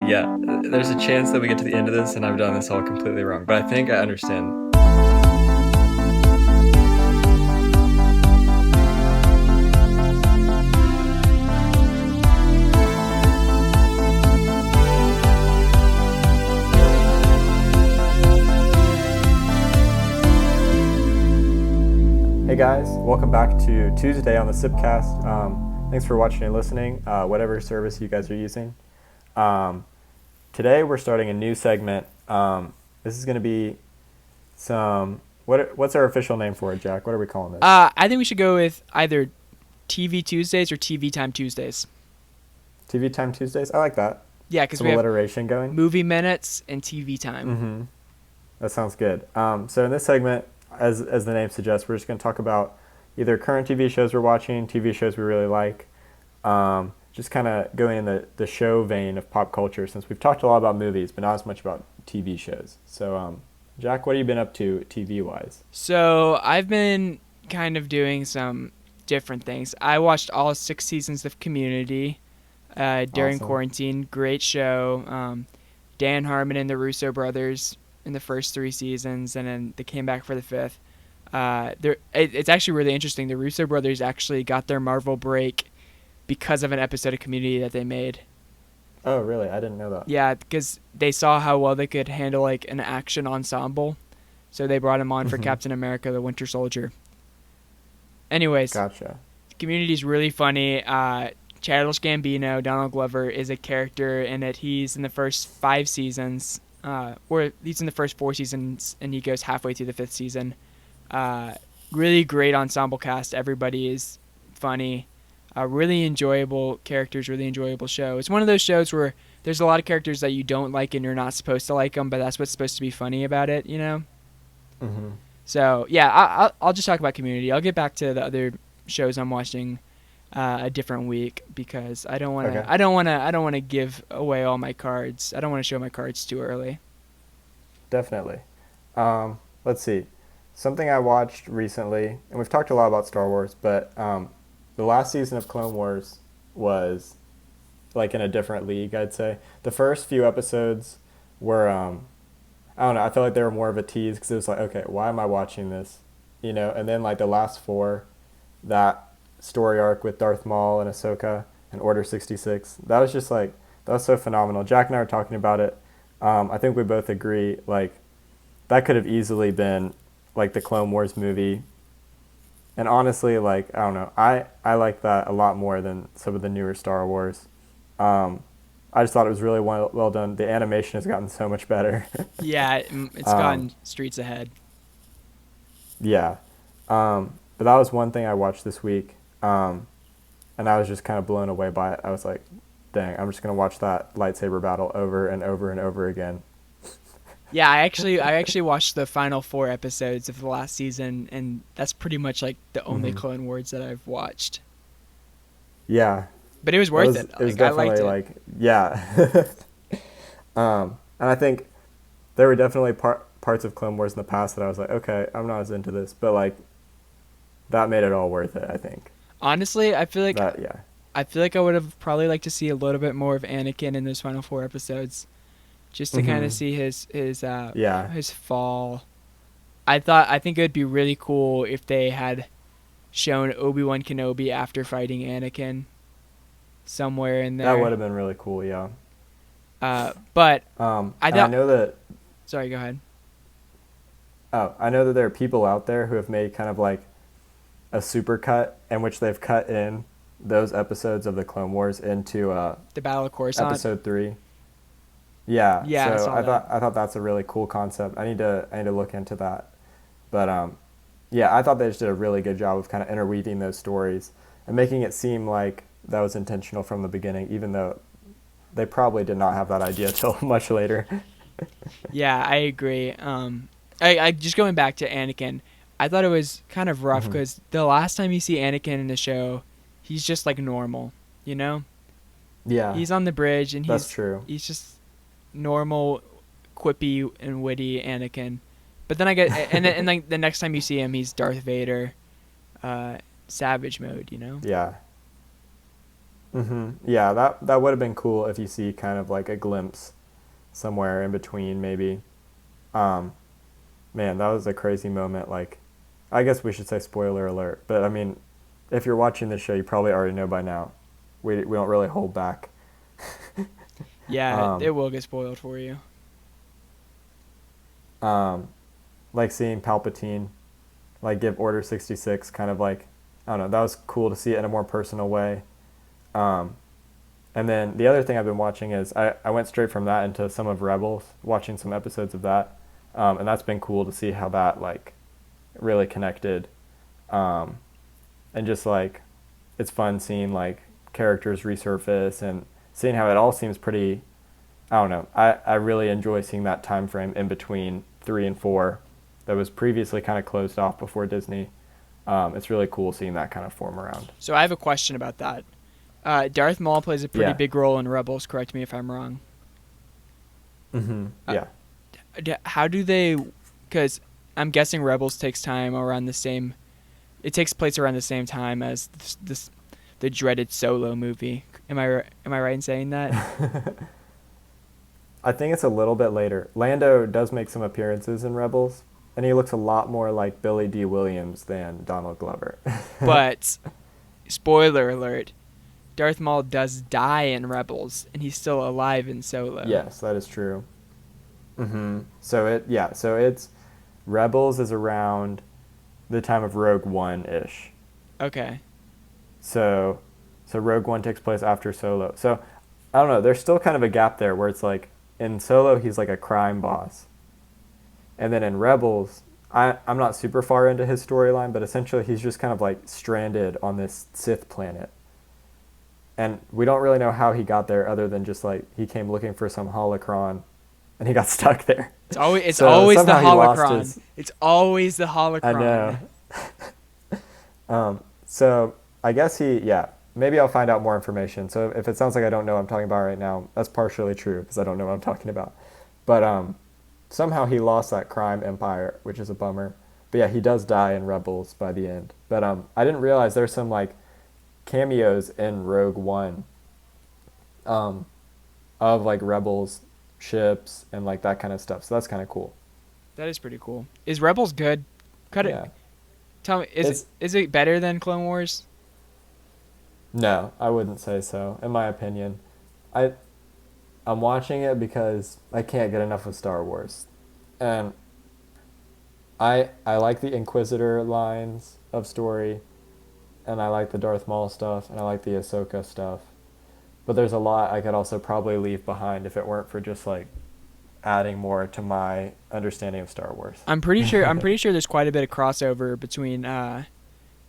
Yeah, there's a chance that we get to the end of this and I've done this all completely wrong, but I think I understand. Hey guys, welcome back to Tuesday on the Sipcast. Thanks for watching and listening, whatever service you guys are using. Today we're starting a new segment. This is going to be what's our official name for it, Jack? What are we calling this? I think we should go with either TV Tuesdays or TV Time Tuesdays. TV Time Tuesdays? I like that. Yeah, because Some we have alliteration going. movie minutes and TV time. Mm-hmm. That sounds good. So in this segment, as the name suggests, we're just going to talk about either current TV shows we're watching, TV shows we really like, just kind of going in the show vein of pop culture, since we've talked a lot about movies, but not as much about TV shows. So, Jack, what have you been up to TV-wise? So I've been kind of doing some different things. I watched all 6 seasons of Community during Awesome. quarantine. Great show. Dan Harmon and the Russo brothers in the first 3 seasons, and then they came back for the 5th. It's actually really interesting. The Russo brothers actually got their Marvel break because of an episode of Community that they made. Oh, really? I didn't know that. Yeah, because they saw how well they could handle like an action ensemble, so they brought him on for Captain America: The Winter Soldier. Anyways, Gotcha. Community's really funny. Childish Gambino, Donald Glover, is a character in it. He's in the first 5 seasons, or he's in the first 4 seasons, and he goes halfway through the 5th season. Really great ensemble cast. Everybody is funny. Really enjoyable characters, really enjoyable show. It's one of those shows where there's a lot of characters that you don't like and you're not supposed to like them, but that's what's supposed to be funny about it, you know? Mm-hmm. So, yeah, I'll just talk about Community. I'll get back to the other shows I'm watching a different week, because I don't want to Okay. I don't want to give away all my cards. I don't want to show my cards too early. Definitely. Let's see. Something I watched recently, and we've talked a lot about Star Wars, but the last season of Clone Wars was like in a different league, I'd say. The first few episodes were, I don't know, I felt like they were more of a tease, because it was like, okay, why am I watching this? You know, and then like the last 4, that story arc with Darth Maul and Ahsoka and Order 66, that was just like, that was so phenomenal. Jack and I were talking about it. I think we both agree, like, that could have easily been like the Clone Wars movie. And honestly, like, I don't know, I like that a lot more than some of the newer Star Wars. I just thought it was really well done. The animation has gotten so much better. Yeah, it's gone streets ahead. Yeah. But that was one thing I watched this week. And I was just kind of blown away by it. I was like, dang, I'm just going to watch that lightsaber battle over and over and over again. Yeah, I actually watched the final 4 episodes of the last season, and that's pretty much like the only Clone Wars that I've watched. Yeah. But it was worth it. It was Like, I liked definitely it. like, yeah. And I think there were definitely parts of Clone Wars in the past that I was like, okay, I'm not as into this, but like that made it all worth it, I think. Honestly, I feel like Yeah. I would have probably liked to see a little bit more of Anakin in those final 4 episodes, just to kind of see Yeah. his fall. I think it would be really cool if they had shown Obi-Wan Kenobi after fighting Anakin somewhere in there. That would have been really cool, yeah. But And I I thought. know that Sorry, go ahead. I know that there are people out there who have made kind of like a super cut in which they've cut in those episodes of the Clone Wars into The Battle of Coruscant. episode 3. Yeah. Yeah, I So saw I that. thought that's a really cool concept. I need to look into that. But yeah, I thought they just did a really good job of kind of interweaving those stories and making it seem like that was intentional from the beginning, even though they probably did not have that idea till much later. Yeah, I agree. I just going back to Anakin, I thought it was kind of rough because the last time you see Anakin in the show, he's just like normal, you know? Yeah. He's on the bridge and That's true. he's just normal, quippy and witty Anakin. But then and like the next time you see him, he's Darth Vader, savage mode, you know? Yeah. Yeah, that would have been cool if you see kind of like a glimpse somewhere in between, maybe. Um, Man, that was a crazy moment. Like, I guess we should say spoiler alert, but I mean, if you're watching this show, you probably already know by now. We don't really hold back. Yeah, it Um, will get spoiled for you. um, like seeing Palpatine, like give Order 66, kind of like, I don't know, that was cool to see it in a more personal way. Um, and then the other thing I've been watching is I went straight from that into some of Rebels, watching some episodes of that, and that's been cool to see how that like really connected, um, and just like it's fun seeing like characters resurface and seeing how it all seems pretty. I don't know. I really enjoy seeing that time frame in between 3 and 4, that was previously kind of closed off before Disney. It's really cool seeing that kind of form around. So I have a question about that. Darth Maul plays a pretty Yeah. big role in Rebels. Correct me if I'm wrong. Uh, Yeah. how do they? Because I'm guessing Rebels takes time around the same. It takes place around the same time as the dreaded Solo movie. Am I right in saying that? I think it's a little bit later. Lando does make some appearances in Rebels, and he looks a lot more like Billy D. Williams than Donald Glover. But spoiler alert: Darth Maul does die in Rebels, and he's still alive in Solo. Yes, that is true. So it's Rebels is around the time of Rogue One ish. Okay. So so Rogue One takes place after Solo. So I don't know. There's still kind of a gap there where it's like in Solo he's like a crime boss, and then in Rebels I'm not super far into his storyline, but essentially he's just kind of like stranded on this Sith planet, and we don't really know how he got there other than just like he came looking for some holocron, and he got stuck there. It's So always the somehow he lost holocron. his. It's always the I know. holocron. So I guess yeah, maybe I'll find out more information. So if it sounds like I don't know what I'm talking about right now, that's partially true because I don't know what I'm talking about. But somehow he lost that crime empire, which is a bummer. But yeah, he does die in Rebels by the end. But I didn't realize there's some like cameos in Rogue One, um, of like Rebels ships and like that kind of stuff. So that's kind of cool. That is pretty cool. Is Rebels good? Cut it. Yeah. Tell me, It's is it better than Clone Wars? No, I wouldn't say so. In my opinion, I I'm watching it because I can't get enough of Star Wars, and I like the Inquisitor lines of story, and I like the Darth Maul stuff, and I like the Ahsoka stuff. But there's a lot I could also probably leave behind if it weren't for just like adding more to my understanding of Star Wars. I'm pretty sure. I'm pretty sure there's quite a bit of crossover between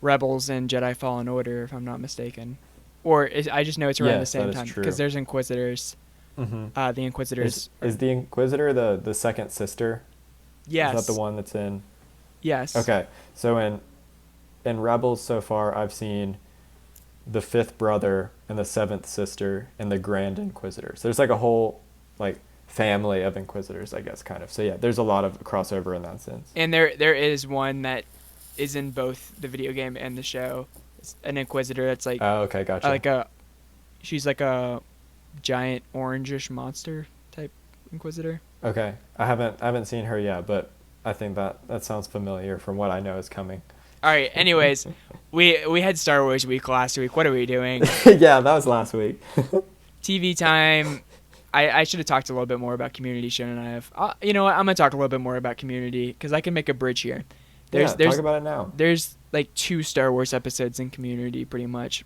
Rebels and Jedi Fallen Order, if I'm not mistaken. I just know it's around the Yes, that same is time true. because there's Inquisitors. Mm-hmm. The Inquisitors. Is the Inquisitor the second sister? Yes. Is that the one that's in? Yes. Okay, so in Rebels so far, I've seen the fifth brother and the seventh sister and the Grand Inquisitor. So there's like a whole like family of Inquisitors, I guess, kind of. So yeah, there's a lot of crossover in that sense. And there is one that is in both the video game and the show. It's an Inquisitor that's like Oh, okay, gotcha. she's like a giant orangish monster type Inquisitor. Okay, I haven't seen her yet, but I think that sounds familiar from what I know is coming. All right. Anyways, we had Star Wars week last week. What are we doing? Yeah, that was last week. TV time. I should have talked a little bit more about Community, shouldn't I have? You know what? I'm gonna talk a little bit more about Community because I can make a bridge here. Yeah, talk about it now. There's like 2 Star Wars episodes in Community, pretty much.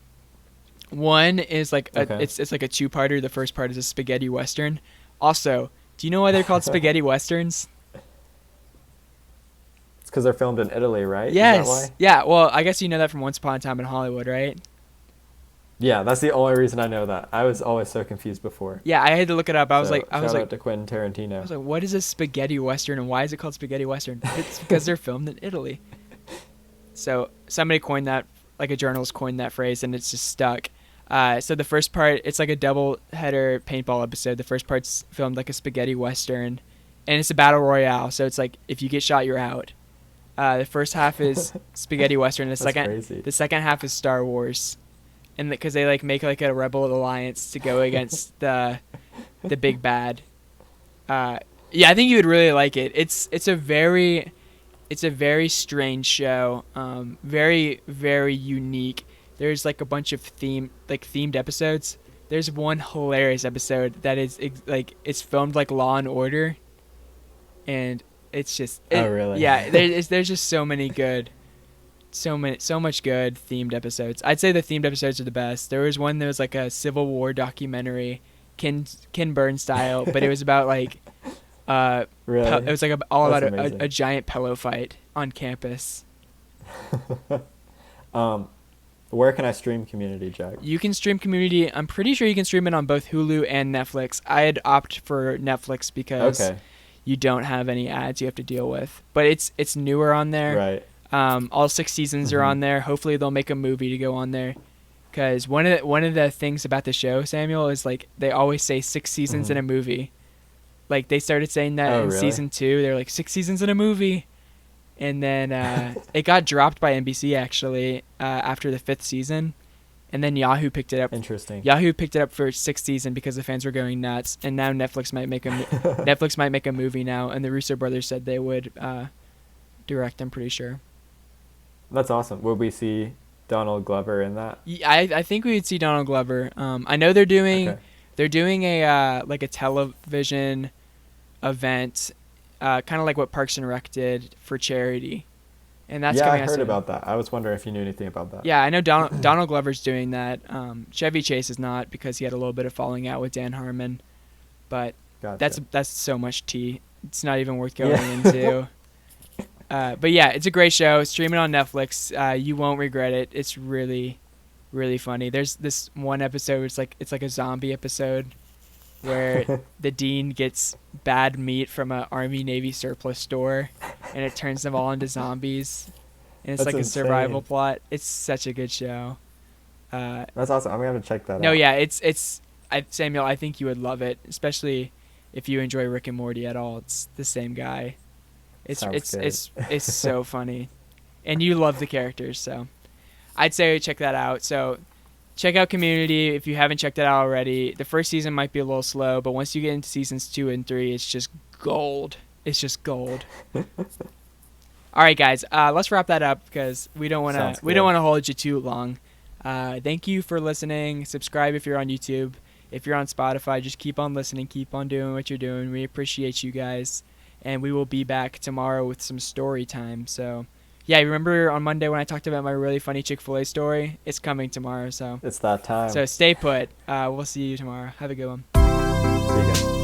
One is like Okay. it's like a 2-parter. The first part is a spaghetti western. Also, do you know why they're called spaghetti westerns? It's because they're filmed in Italy, right? Yes. Is that why? Yeah. Well, I guess you know that from Once Upon a Time in Hollywood, right? Yeah, that's the only reason I know that. I was always so confused before. Yeah, I had to look it up. I was Shout out like, to Quentin Tarantino. I was like, what is a spaghetti western and why is it called spaghetti western? It's because they're filmed in Italy. So somebody coined that, like a journalist coined that phrase, and it's just stuck. So the first part, it's like a double header paintball episode. The first part's filmed like a spaghetti western, and it's a battle royale. So it's like if you get shot, you're out. The first half is spaghetti western. That's crazy. The second half is Star Wars. and because they like make like a rebel alliance to go against the big bad. Yeah, I think you would really like it. It's a very strange show. Very very unique. There's like a bunch of themed episodes. There's one hilarious episode that is like it's filmed like Law and Order, and it's just Oh, really? yeah. There's just so many good, so much good themed episodes. I'd say the themed episodes are the best. There was one that was like a Civil War documentary, Ken Burns style, but it was about like Really? it was like all That's about amazing. a giant pillow fight on campus. Um, where can I stream Community, Jack? You can stream Community. I'm pretty sure you can stream it on both Hulu and Netflix. I'd opt for Netflix because Okay. you don't have any ads you have to deal with. But it's newer on there. Right. All 6 seasons are Mhm. on there. Hopefully they'll make a movie to go on there. Because one of the things about the show, Samuel, is like they always say 6 seasons in Mhm. a movie. Like they started saying that Oh, in really? season 2. They're like 6 seasons in a movie, and then it got dropped by NBC actually after the 5th season, and then Yahoo picked it up. Interesting. Yahoo picked it up for 6th season because the fans were going nuts, and now Netflix might make Netflix might make a movie now, and the Russo brothers said they would direct. I'm pretty sure. That's awesome. Will we see Donald Glover in that? I think we would see Donald Glover. I know they're doing Okay. a like a television event, kind of like what Parks and Rec did for charity, and that's Yeah, I coming out heard soon. about that. I was wondering if you knew anything about that. Yeah, I know Donald Glover's doing that. Chevy Chase is not because he had a little bit of falling out with Dan Harmon, but Gotcha. that's so much tea. It's not even worth going Yeah. into. But yeah, it's a great show. Stream it on Netflix. You won't regret it. It's really, really funny. There's this one episode. It's like a zombie episode where the dean gets bad meat from a Army Navy surplus store, and it turns them all into zombies. And it's That's like a survival insane. plot. It's such a good show. That's awesome. I'm gonna have to check that No, out. yeah, Samuel. I think you would love it, especially if you enjoy Rick and Morty at all. It's the same guy. Sounds good. It's so funny, and you love the characters. So, I'd say check that out. So, check out Community if you haven't checked it out already. The first season might be a little slow, but once you get into seasons 2 and 3, it's just gold. It's just gold. All right, guys. Let's wrap that up because we don't want Sounds to. We don't good. want to hold you too long. Thank you for listening. Subscribe if you're on YouTube. If you're on Spotify, just keep on listening. Keep on doing what you're doing. We appreciate you guys, and we will be back tomorrow with some story time. So, yeah, remember on Monday when I talked about my really funny Chick-fil-A story? It's coming tomorrow. So It's that time. stay put. We'll see you tomorrow. Have a good one. See you guys.